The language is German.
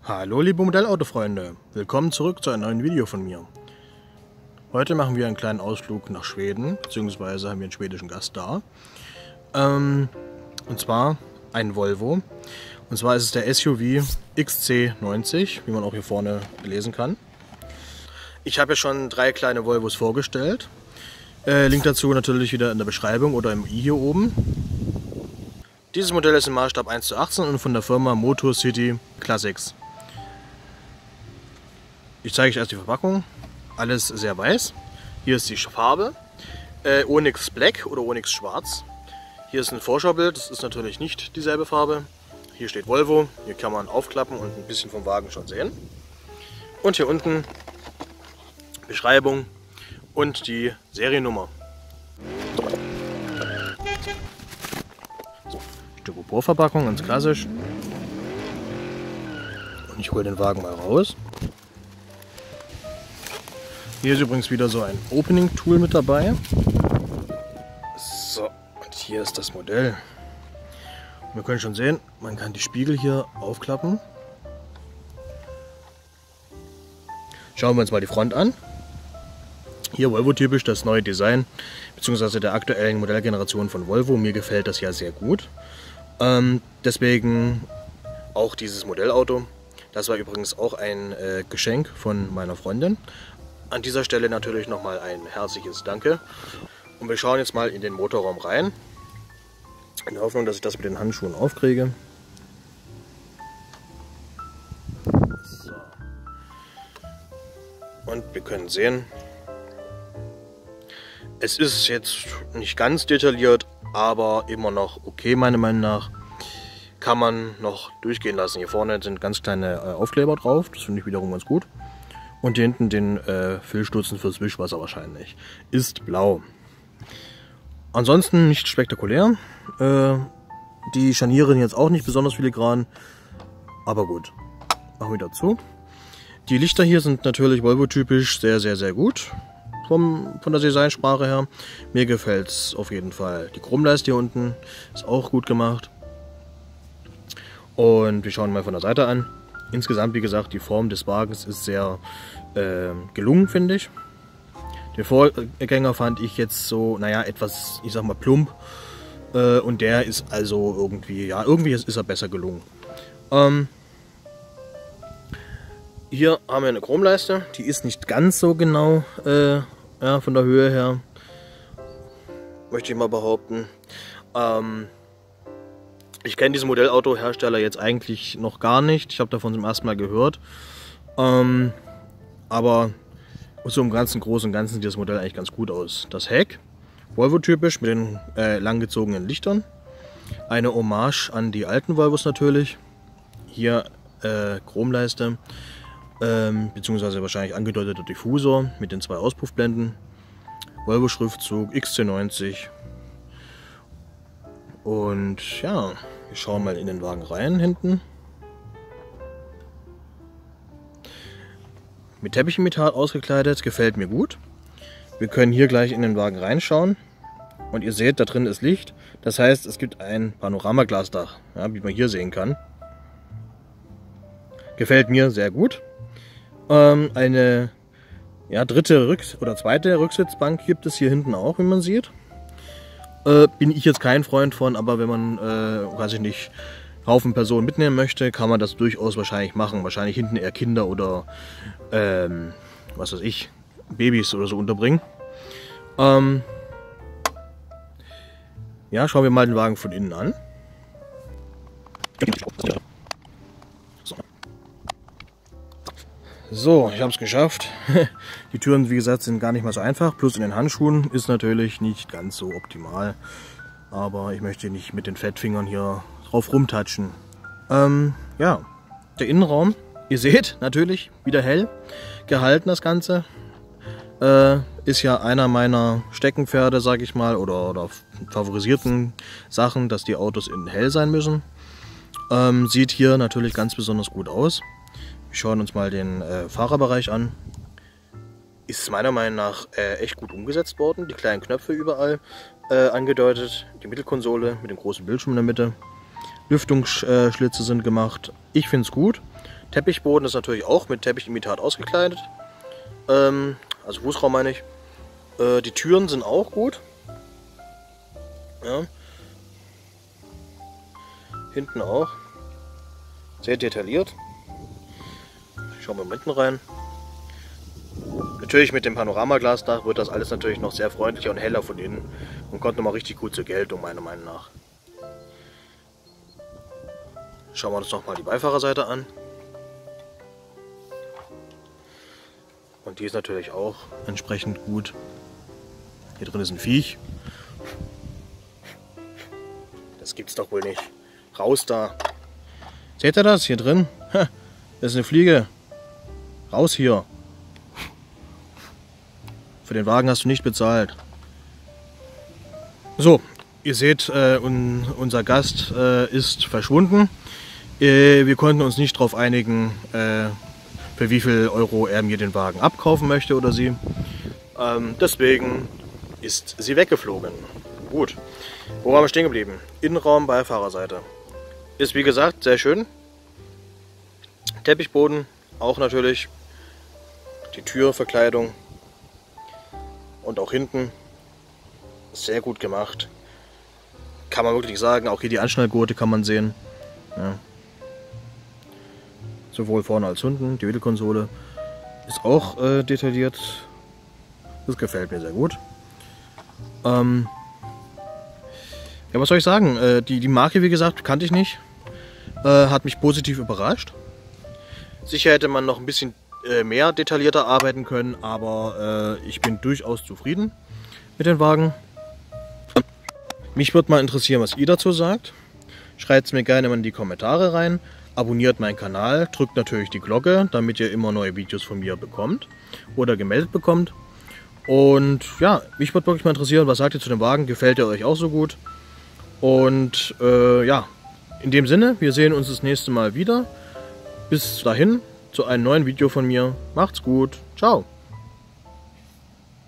Hallo liebe Modellautofreunde, willkommen zurück zu einem neuen Video von mir. Heute machen wir einen kleinen Ausflug nach Schweden, beziehungsweise haben wir einen schwedischen Gast da. Und zwar ein Volvo. Und zwar ist es der SUV XC90, wie man auch hier vorne lesen kann. Ich habe ja schon 3 kleine Volvos vorgestellt. Link dazu natürlich wieder in der Beschreibung oder im i hier oben. Dieses Modell ist im Maßstab 1:18 und von der Firma Motor City Classics. Ich zeige euch erst die Verpackung. Alles sehr weiß. Hier ist die Farbe. Onyx Black oder Onyx Schwarz. Hier ist ein Vorschaubild. Das ist natürlich nicht dieselbe Farbe. Hier steht Volvo. Hier kann man aufklappen und ein bisschen vom Wagen schon sehen. Und hier unten Beschreibung und die Seriennummer. So, Styroporverpackung, ganz klassisch. Und ich hole den Wagen mal raus. Hier ist übrigens wieder so ein Opening-Tool mit dabei. So, und hier ist das Modell. Und wir können schon sehen, man kann die Spiegel hier aufklappen. Schauen wir uns mal die Front an. Hier Volvo-typisch das neue Design, beziehungsweise der aktuellen Modellgeneration von Volvo. Mir gefällt das ja sehr gut. Deswegen auch dieses Modellauto. Das war übrigens auch ein Geschenk von meiner Freundin. An dieser Stelle natürlich nochmal ein herzliches Danke. Und wir schauen jetzt mal in den Motorraum rein. In der Hoffnung, dass ich das mit den Handschuhen aufkriege. So. Und wir können sehen, es ist jetzt nicht ganz detailliert, aber immer noch okay, meiner Meinung nach. Kann man noch durchgehen lassen. Hier vorne sind ganz kleine Aufkleber drauf, das finde ich wiederum ganz gut. Und hier hinten den Füllstutzen fürs Wischwasser wahrscheinlich. Ist blau. Ansonsten nicht spektakulär. Die Scharniere jetzt auch nicht besonders filigran. Aber gut. Machen wir dazu. Die Lichter hier sind natürlich Volvo-typisch sehr, sehr, sehr gut. Von der Designsprache her. Mir gefällt es auf jeden Fall. Die Chromleiste hier unten ist auch gut gemacht. Und wir schauen mal von der Seite an. Insgesamt, wie gesagt, die Form des Wagens ist sehr gelungen, finde ich. Den Vorgänger fand ich jetzt so, naja, etwas, ich sag mal, plump. Und der ist also irgendwie, ja, irgendwie ist er besser gelungen. Hier haben wir eine Chromleiste. Die ist nicht ganz so genau, ja, von der Höhe her. Möchte ich mal behaupten. Ich kenne diesen Modellautohersteller jetzt eigentlich noch gar nicht. Ich habe davon zum ersten Mal gehört. Aber so im Großen und Ganzen sieht das Modell eigentlich ganz gut aus. Das Heck, Volvo-typisch mit den langgezogenen Lichtern. Eine Hommage an die alten Volvos natürlich. Hier Chromleiste, beziehungsweise wahrscheinlich angedeuteter Diffusor mit den 2 Auspuffblenden. Volvo-Schriftzug XC90. Und ja, wir schauen mal in den Wagen rein hinten. Mit Teppichmetall ausgekleidet, gefällt mir gut. Wir können hier gleich in den Wagen reinschauen. Und ihr seht, da drin ist Licht. Das heißt, es gibt ein Panoramaglasdach, ja, wie man hier sehen kann. Gefällt mir sehr gut. Eine dritte oder zweite Rücksitzbank gibt es hier hinten auch, wie man sieht. Bin ich jetzt kein Freund von, aber wenn man, weiß ich nicht, Haufen Personen mitnehmen möchte, kann man das durchaus wahrscheinlich machen. Wahrscheinlich hinten eher Kinder oder, was weiß ich, Babys oder so unterbringen. Ja, schauen wir mal den Wagen von innen an. So, ich habe es geschafft. Die Türen, wie gesagt, sind gar nicht mal so einfach. Plus in den Handschuhen ist natürlich nicht ganz so optimal. Aber ich möchte nicht mit den Fettfingern hier drauf rumtatschen. Ja, der Innenraum. Ihr seht, natürlich wieder hell gehalten das Ganze. Ist ja einer meiner Steckenpferde, sage ich mal, oder favorisierten Sachen, dass die Autos innen hell sein müssen. Sieht hier natürlich ganz besonders gut aus. Wir schauen uns mal den Fahrerbereich an. Ist meiner Meinung nach echt gut umgesetzt worden. Die kleinen Knöpfe überall angedeutet. Die Mittelkonsole mit dem großen Bildschirm in der Mitte. Lüftungsschlitze sind gemacht. Ich finde es gut. Teppichboden ist natürlich auch mit Teppichimitat ausgekleidet. Also Fußraum meine ich. Die Türen sind auch gut. Ja. Hinten auch. Sehr detailliert. Schauen wir mal hinten rein. Natürlich mit dem Panoramaglasdach wird das alles natürlich noch sehr freundlicher und heller von innen und kommt nochmal richtig gut zur Geltung, meiner Meinung nach. Schauen wir uns nochmal die Beifahrerseite an. Und die ist natürlich auch entsprechend gut. Hier drin ist ein Viech. Das gibt's doch wohl nicht. Raus da. Seht ihr das? Hier drin? Das ist eine Fliege. Raus hier. Für den Wagen hast du nicht bezahlt. So, ihr seht, unser Gast ist verschwunden. Wir konnten uns nicht darauf einigen, für wie viel Euro er mir den Wagen abkaufen möchte oder sie. Deswegen ist sie weggeflogen. Gut. Wo waren wir stehen geblieben? Innenraum, Beifahrerseite. Ist wie gesagt sehr schön. Teppichboden auch natürlich. Die Türverkleidung. Und auch hinten sehr gut gemacht. Kann man wirklich sagen. Auch hier die Anschnallgurte kann man sehen. Ja. Sowohl vorne als hinten. Die Mittelkonsole ist auch detailliert. Das gefällt mir sehr gut. Ja, was soll ich sagen? Die Marke, wie gesagt, kannte ich nicht. Hat mich positiv überrascht. Sicher hätte man noch ein bisschen mehr detaillierter arbeiten können, aber ich bin durchaus zufrieden mit dem Wagen. Mich würde mal interessieren, was ihr dazu sagt. Schreibt es mir gerne mal in die Kommentare rein. Abonniert meinen Kanal, drückt natürlich die Glocke, damit ihr immer neue Videos von mir bekommt oder gemeldet bekommt. Und ja, mich würde wirklich mal interessieren, was sagt ihr zu dem Wagen? Gefällt er euch auch so gut? Und ja, in dem Sinne, wir sehen uns das nächste Mal wieder. Bis dahin, zu einem neuen Video von mir. Macht's gut. Ciao.